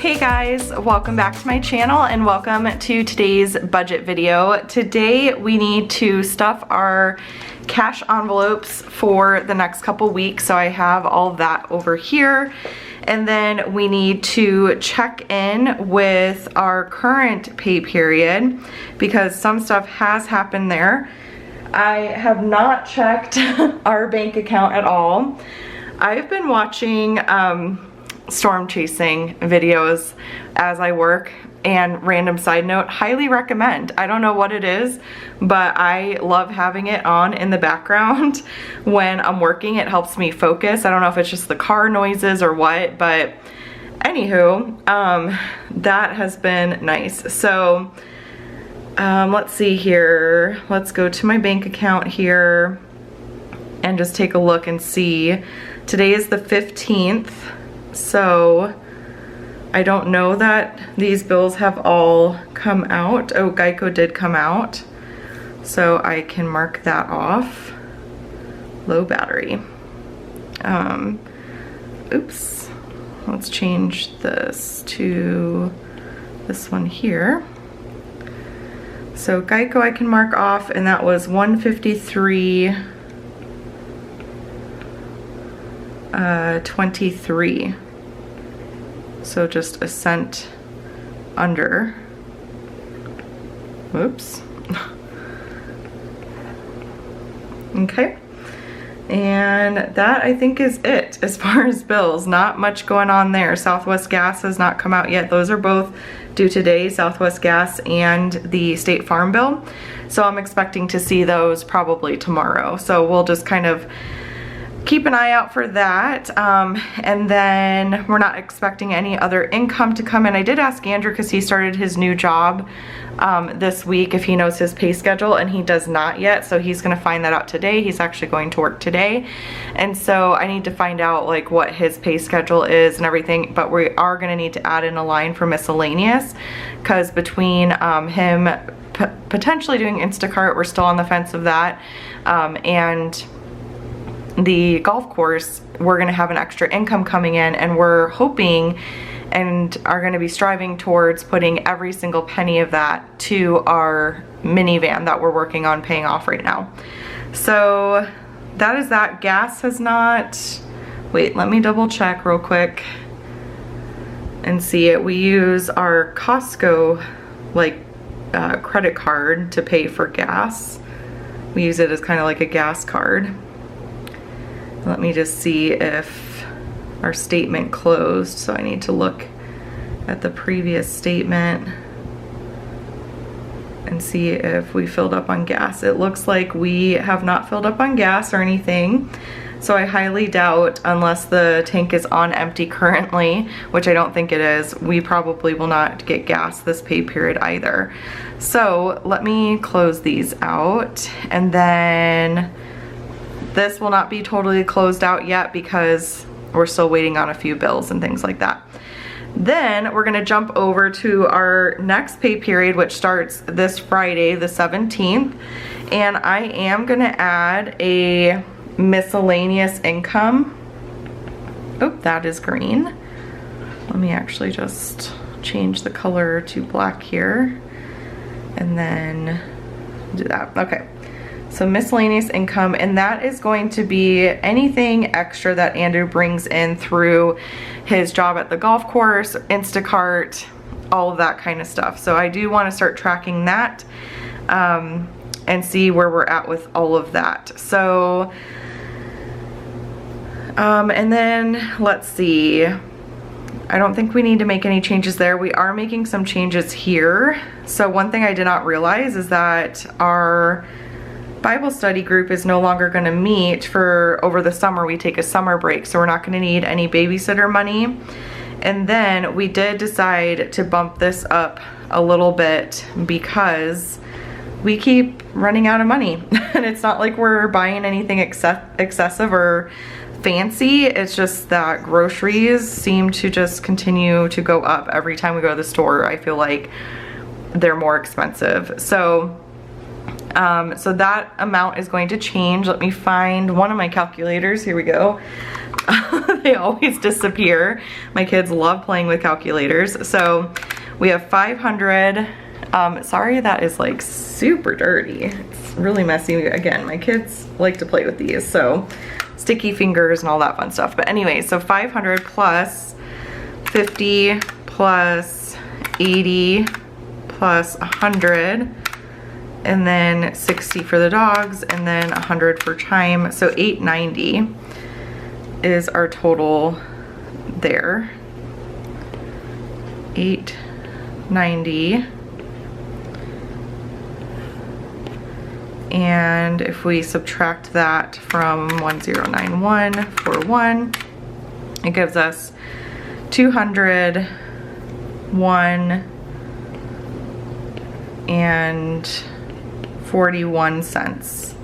Hey guys, welcome back to my channel and welcome to today's budget video. Today we need to stuff our cash envelopes for the next couple weeks, so I have all of that over here. And then we need to check in with our current pay period because some stuff has happened there. I have not checked our bank account at all. I've been watching storm chasing videos as I work, and random side note, highly recommend. I don't know what it is, but I love having it on in the background when I'm working. It helps me focus. I don't know if it's just the car noises or what, but anywho, that has been nice. So let's see here. Let's go to my bank account here and just take a look and see. Today is the 15th. So I don't know that these bills have all come out. Oh, Geico did come out, so I can mark that off. Low battery. Oops. Let's change this to this one here. So Geico I can mark off, and that was $153.23. So just a cent under. Whoops. Okay. And that I think is it as far as bills. Not much going on there. Southwest Gas has not come out yet. Those are both due today, Southwest Gas and the State Farm bill. So I'm expecting to see those probably tomorrow. So we'll just kind of keep an eye out for that. And then we're not expecting any other income to come in. I did ask Andrew, because he started his new job this week, if he knows his pay schedule, and he does not yet. So he's gonna find that out today. He's actually going to work today. And so I need to find out like what his pay schedule is and everything, but we are gonna need to add in a line for miscellaneous, because between him potentially doing Instacart, we're still on the fence of that, and the golf course, we're going to have an extra income coming in, and we're hoping and are going to be striving towards putting every single penny of that to our minivan that we're working on paying off right now. So that is that. Gas has not, wait, let me double check real quick and see it. We use our Costco credit card to pay for gas. We use it as kind of like a gas card. Let me just see if our statement closed. So I need to look at the previous statement and see if we filled up on gas. It looks like we have not filled up on gas or anything. So I highly doubt, unless the tank is on empty currently, which I don't think it is, we probably will not get gas this pay period either. So let me close these out, and then this will not be totally closed out yet because we're still waiting on a few bills and things like that. Then we're gonna jump over to our next pay period, which starts this Friday, the 17th. And I am gonna add a miscellaneous income. Oh, that is green. Let me actually just change the color to black here and then do that. Okay. So miscellaneous income, and that is going to be anything extra that Andrew brings in through his job at the golf course, Instacart, all of that kind of stuff. So I do want to start tracking that and see where we're at with all of that. So, and then let's see. I don't think we need to make any changes there. We are making some changes here. So one thing I did not realize is that our Bible study group is no longer going to meet for over the summer. We take a summer break, so we're not going to need any babysitter money. And then we did decide to bump this up a little bit because we keep running out of money. And it's not like we're buying anything excessive or fancy. It's just that groceries seem to just continue to go up every time we go to the store. I feel like they're more expensive. So So that amount is going to change. Let me find one of my calculators. Here we go. They always disappear. My kids love playing with calculators. So we have 500. Sorry, that is like super dirty. It's really messy. Again, my kids like to play with these, so sticky fingers and all that fun stuff. But anyway, so 500 plus 50 plus 80 plus 100, and then 60 for the dogs, and then 100 for Chime. So 890 is our total there. 890. And if we subtract that from 109141, it gives us 201 and 41 cents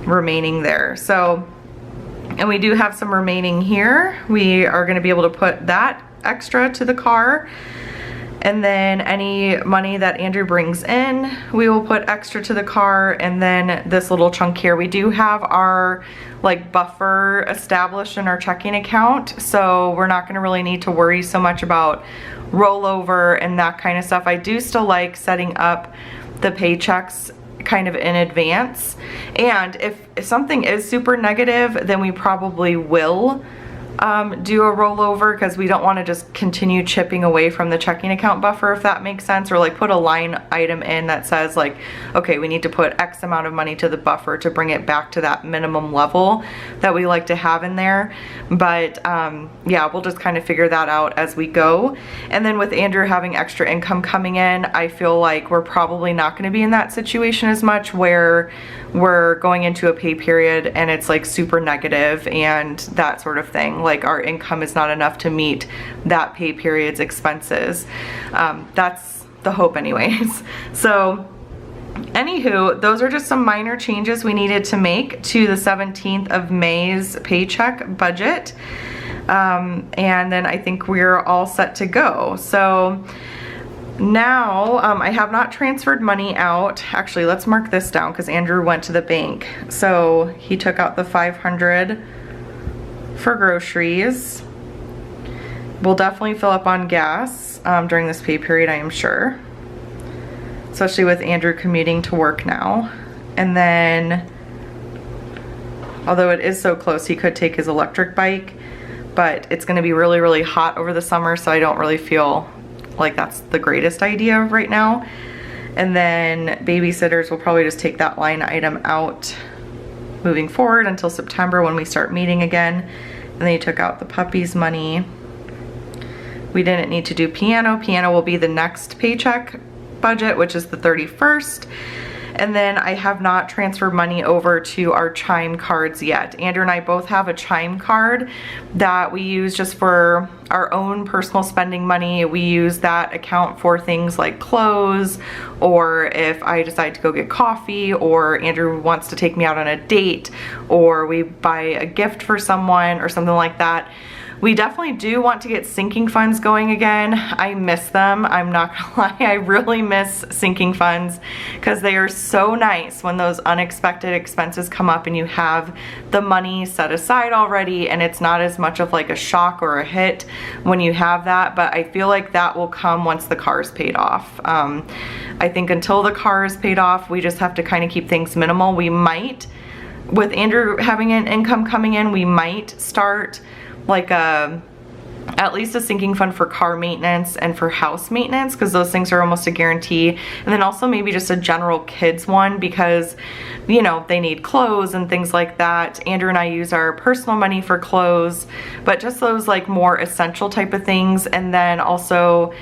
remaining there. So, and we do have some remaining here. We are going to be able to put that extra to the car, and then any money that Andrew brings in, we will put extra to the car. And then this little chunk here, we do have our like buffer established in our checking account, so we're not gonna really need to worry so much about rollover and that kind of stuff. I do still like setting up the paychecks kind of in advance, and if something is super negative, then we probably will do a rollover, because we don't want to just continue chipping away from the checking account buffer, if that makes sense, or like put a line item in that says like, okay, we need to put X amount of money to the buffer to bring it back to that minimum level that we like to have in there. But yeah, we'll just kind of figure that out as we go. And then with Andrew having extra income coming in, I feel like we're probably not going to be in that situation as much where we're going into a pay period and it's like super negative and that sort of thing. Like our income is not enough to meet that pay period's expenses. That's the hope anyways. So anywho, those are just some minor changes we needed to make to the 17th of May's paycheck budget. And then I think we're all set to go. So now, I have not transferred money out. Actually, let's mark this down because Andrew went to the bank. So he took out the 500 for groceries. We'll definitely fill up on gas during this pay period, I am sure. Especially with Andrew commuting to work now. And then, although it is so close, he could take his electric bike, but it's going to be really, really hot over the summer, so I don't really feel like that's the greatest idea right now. And then babysitters will probably just take that line item out moving forward until September when we start meeting again. And then you took out the puppies money. We didn't need to do piano. Piano will be the next paycheck budget, which is the 31st. And then I have not transferred money over to our Chime cards yet. Andrew and I both have a Chime card that we use just for our own personal spending money. We use that account for things like clothes, or if I decide to go get coffee, or Andrew wants to take me out on a date, or we buy a gift for someone or something like that. We definitely do want to get sinking funds going again. I miss them. I'm not gonna lie, I really miss sinking funds because they are so nice when those unexpected expenses come up and you have the money set aside already, and it's not as much of like a shock or a hit when you have that. But I feel like that will come once the car is paid off. I think until the car is paid off, we just have to kind of keep things minimal. We might, with Andrew having an income coming in, we might start like at least a sinking fund for car maintenance and for house maintenance, because those things are almost a guarantee. And then also maybe just a general kids one, because you know they need clothes and things like that. Andrew and I use our personal money for clothes, but just those like more essential type of things. And then also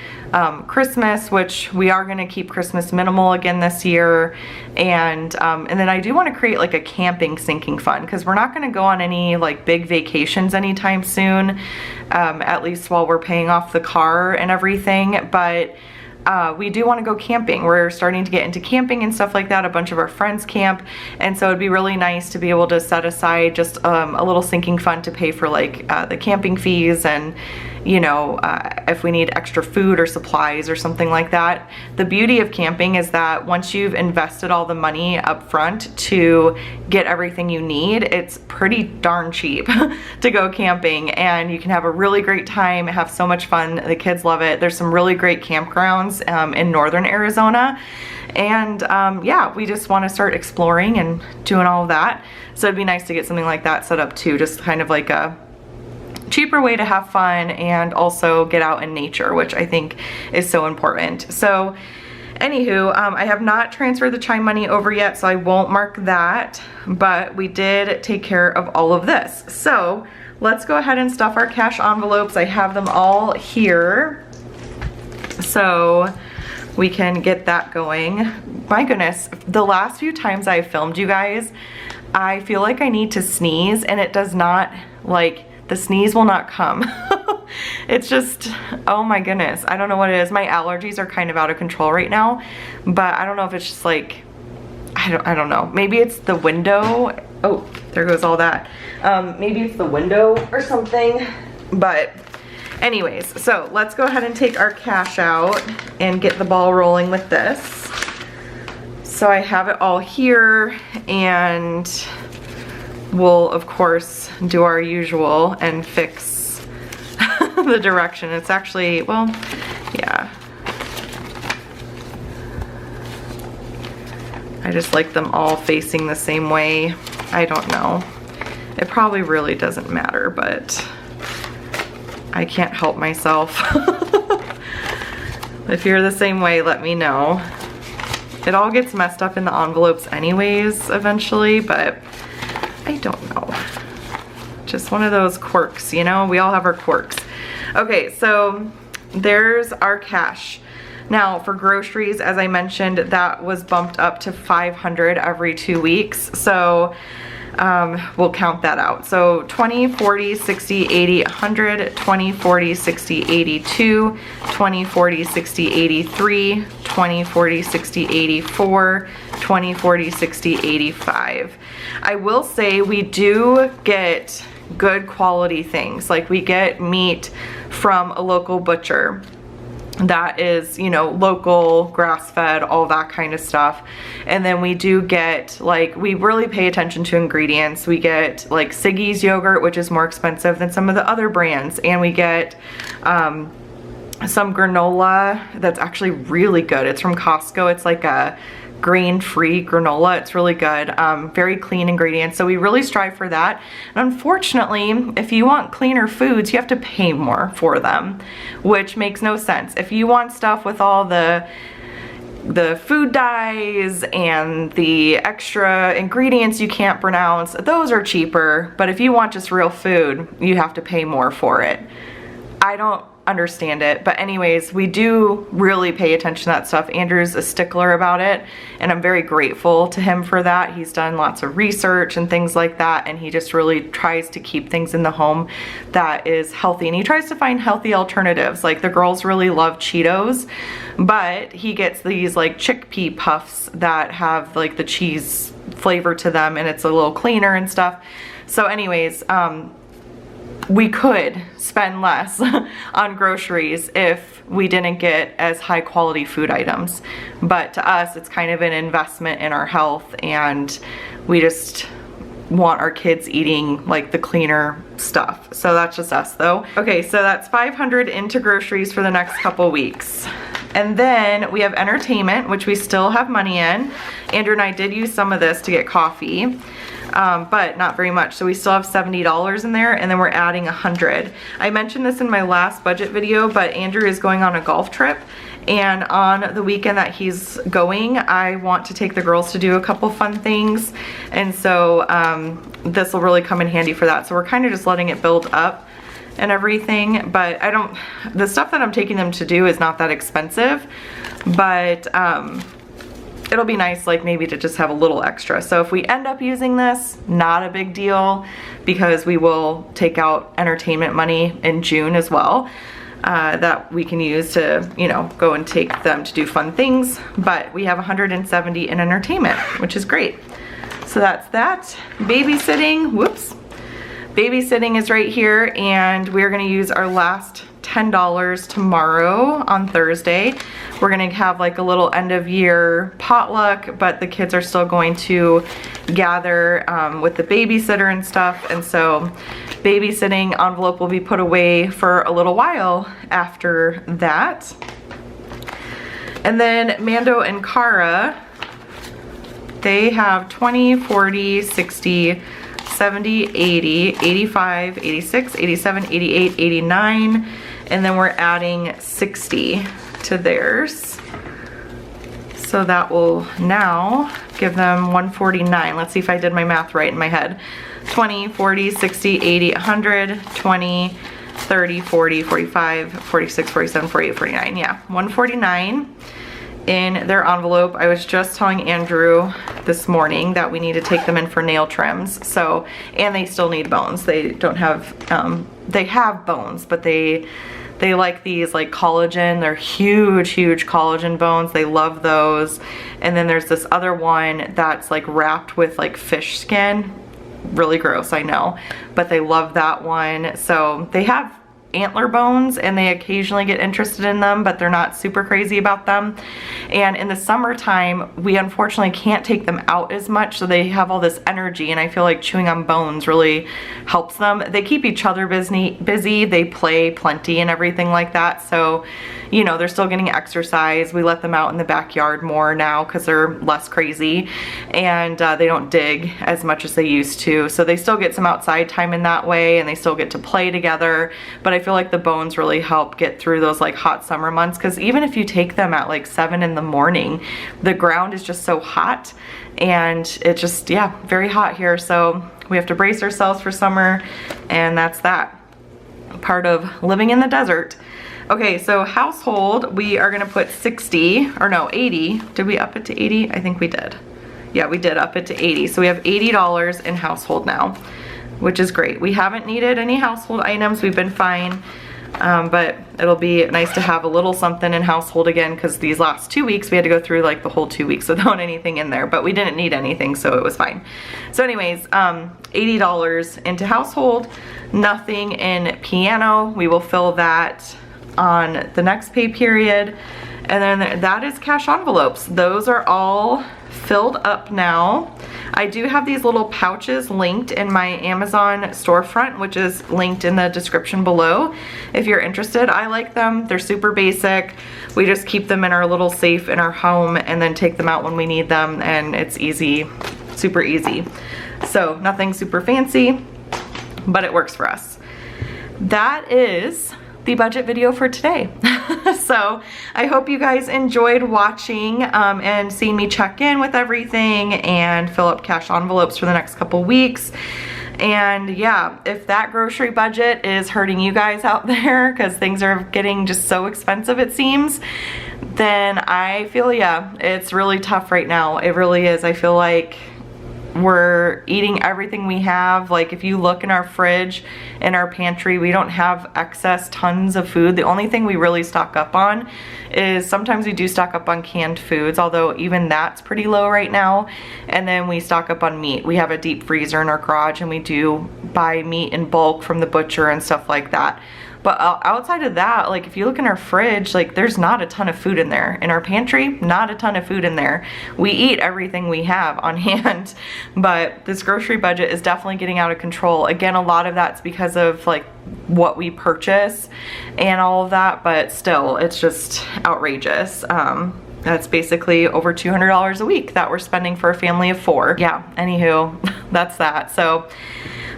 Christmas, which we are going to keep Christmas minimal again this year. And then I do want to create like a camping sinking fund, because we're not going to go on any like big vacations anytime soon, at least while we're paying off the car and everything. But we do want to go camping. We're starting to get into camping and stuff like that. A bunch of our friends camp, and so it'd be really nice to be able to set aside just a little sinking fund to pay for like the camping fees and you know, if we need extra food or supplies or something like that. The beauty of camping is that once you've invested all the money up front to get everything you need, it's pretty darn cheap to go camping, and you can have a really great time, have so much fun. The kids love it. There's some really great campgrounds in northern Arizona, and yeah, we just want to start exploring and doing all of that. So it'd be nice to get something like that set up too, just kind of like a cheaper way to have fun and also get out in nature, which I think is so important. So anywho, I have not transferred the Chime money over yet, so I won't mark that, but we did take care of all of this. So let's go ahead and stuff our cash envelopes. I have them all here, so we can get that going. My goodness, the last few times I've filmed, you guys, I feel like I need to sneeze, and it does not, like, the sneeze will not come. It's just, oh my goodness, I don't know what it is. My allergies are kind of out of control right now, but I don't know if it's just like, I don't know. Maybe it's the window. Oh, there goes all that. Maybe it's the window or something, but anyways, so let's go ahead and take our cash out and get the ball rolling with this. So I have it all here, and we'll of course do our usual and fix the direction. It's actually, well, yeah. I just like them all facing the same way. I don't know. It probably really doesn't matter, but I can't help myself. If you're the same way, let me know. It all gets messed up in the envelopes anyways eventually, but I don't know. Just one of those quirks, you know? We all have our quirks. Okay, so there's our cash. Now for groceries, as I mentioned, that was bumped up to $500 every 2 weeks. So we'll count that out. So 20, 40, 60, 80, 100, 20, 40, 60, 82, 20, 40, 60, 83, 20, 40, 60, 84, 20, 40, 60, 85. I will say we do get good quality things. Like we get meat from a local butcher that is, you know, local, grass-fed, all that kind of stuff. And then we do get, like, we really pay attention to ingredients. We get like Siggy's yogurt, which is more expensive than some of the other brands, and we get some granola that's actually really good. It's from Costco. It's like a grain-free granola. It's really good. Very clean ingredients. So we really strive for that. And unfortunately, if you want cleaner foods, you have to pay more for them, which makes no sense. If you want stuff with all the food dyes and the extra ingredients you can't pronounce, those are cheaper. But if you want just real food, you have to pay more for it. I don't understand it, but anyways, we do really pay attention to that stuff. Andrew's a stickler about it, and I'm very grateful to him for that. He's done lots of research and things like that, and he just really tries to keep things in the home that is healthy, and he tries to find healthy alternatives. Like the girls really love Cheetos, but he gets these like chickpea puffs that have like the cheese flavor to them, and it's a little cleaner and stuff. So anyways, we could spend less on groceries if we didn't get as high quality food items. But to us, it's kind of an investment in our health, and we just want our kids eating like the cleaner stuff. So that's just us though. Okay, so that's $500 into groceries for the next couple weeks. And then we have entertainment, which we still have money in. Andrew and I did use some of this to get coffee. But not very much. So we still have $70 in there, and then we're adding 100. I mentioned this in my last budget video, but Andrew is going on a golf trip, and on the weekend that he's going, I want to take the girls to do a couple fun things, and so this will really come in handy for that. So we're kind of just letting it build up and everything, but the stuff that I'm taking them to do is not that expensive, but it'll be nice, like maybe to just have a little extra. So if we end up using this, not a big deal, because we will take out entertainment money in June as well, that we can use to, you know, go and take them to do fun things. But we have 170 in entertainment, which is great. So that's that. Babysitting, whoops. Babysitting is right here, and we're gonna use our last $10 tomorrow on Thursday. We're gonna have like a little end of year potluck, but the kids are still going to gather with the babysitter and stuff, and so babysitting envelope will be put away for a little while after that. And then Mando and Cara, they have 20, 40, 60, 70, 80, 85, 86, 87, 88, 89, and then we're adding 60 to theirs. So that will now give them 149. Let's see if I did my math right in my head. 20, 40, 60, 80, 100, 20, 30, 40, 45, 46, 47, 48, 49. Yeah, 149 in their envelope. I was just telling Andrew this morning that we need to take them in for nail trims. So, and they still need bones. They don't have, they have bones, but they like these like collagen. They're huge collagen bones. They love those. And then there's this other one that's like wrapped with like fish skin. Really gross, I know, but they love that one. So they have antler bones and they occasionally get interested in them, but they're not super crazy about them. And in the summertime, we unfortunately can't take them out as much, so they have all this energy, and I feel like chewing on bones really helps them. They keep each other busy, they play plenty and everything like that, so you know, they're still getting exercise. We let them out in the backyard more now because they're less crazy, and they don't dig as much as they used to, so they still get some outside time in that way, and they still get to play together. But I feel like the bones really help get through those like hot summer months, because even if you take them at like 7 in the morning, the ground is just so hot, and it's just, yeah, very hot here, so we have to brace ourselves for summer, and that's that. Part of living in the desert. Okay, so household, we are gonna put 60, or no, 80. Did we up it to 80? I think we did. Yeah, we did up it to 80. So we have $80 in household now, which is great. We haven't needed any household items. We've been fine, but it'll be nice to have a little something in household again, because these last 2 weeks, we had to go through like the whole 2 weeks without anything in there, but we didn't need anything, so it was fine. So anyways, $80 into household, nothing in piano. We will fill that on the next pay period. And then that is cash envelopes. Those are all filled up now. I do have these little pouches linked in my Amazon storefront, which is linked in the description below if you're interested. I like them. They're super basic. We just keep them in our little safe in our home and then take them out when we need them, and it's easy, super easy. So nothing super fancy, but it works for us. That is the budget video for today. So I hope you guys enjoyed watching and seeing me check in with everything and fill up cash envelopes for the next couple weeks. And yeah, if that grocery budget is hurting you guys out there because things are getting just so expensive it seems, then I feel, yeah, it's really tough right now. It really is. I feel like we're eating everything we have. Like if you look in our fridge, in our pantry, we don't have excess tons of food. The only thing we really stock up on is sometimes we do stock up on canned foods, although even that's pretty low right now. And then we stock up on meat. We have a deep freezer in our garage, and we do buy meat in bulk from the butcher and stuff like that. But outside of that, like if you look in our fridge, like there's not a ton of food in there. In our pantry, not a ton of food in there. We eat everything we have on hand, but this grocery budget is definitely getting out of control. Again, a lot of that's because of like what we purchase and all of that, but still, it's just outrageous. That's basically over $200 a week that we're spending for a family of 4. Yeah, anywho, that's that. So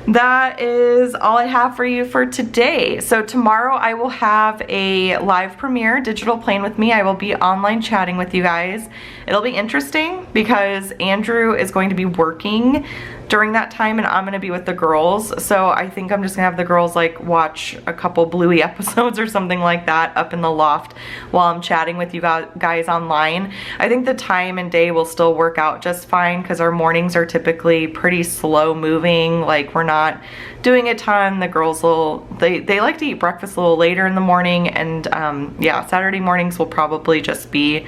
that is all I have for you for today. So tomorrow I will have a live premiere digital plane with me. I will be online chatting with you guys. It'll be interesting because Andrew is going to be working during that time and I'm gonna be with the girls. So I think I'm just gonna have the girls like watch a couple Bluey episodes or something like that up in the loft while I'm chatting with you guys online. I think the time and day will still work out just fine because our mornings are typically pretty slow moving. Like we're not doing a ton. The girls will, they like to eat breakfast a little later in the morning, and yeah, Saturday mornings will probably just be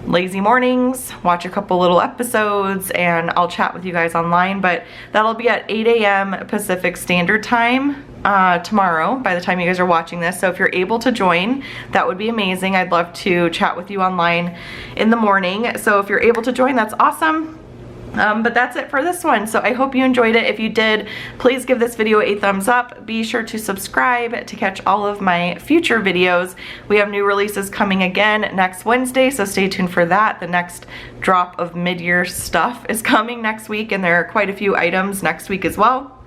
lazy mornings, watch a couple little episodes, and I'll chat with you guys online, but that'll be at 8 a.m. Pacific Standard Time tomorrow by the time you guys are watching this. So if you're able to join, that would be amazing. I'd love to chat with you online in the morning. So if you're able to join, that's awesome. But that's it for this one. So I hope you enjoyed it. If you did, please give this video a thumbs up. Be sure to subscribe to catch all of my future videos. We have new releases coming again next Wednesday, so stay tuned for that. The next drop of mid-year stuff is coming next week, and there are quite a few items next week as well.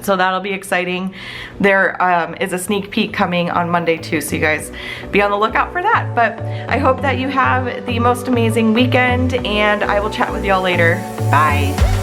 So that'll be exciting. There is a sneak peek coming on Monday too, so you guys be on the lookout for that. But I hope that you have the most amazing weekend, and I will chat with y'all later. Bye!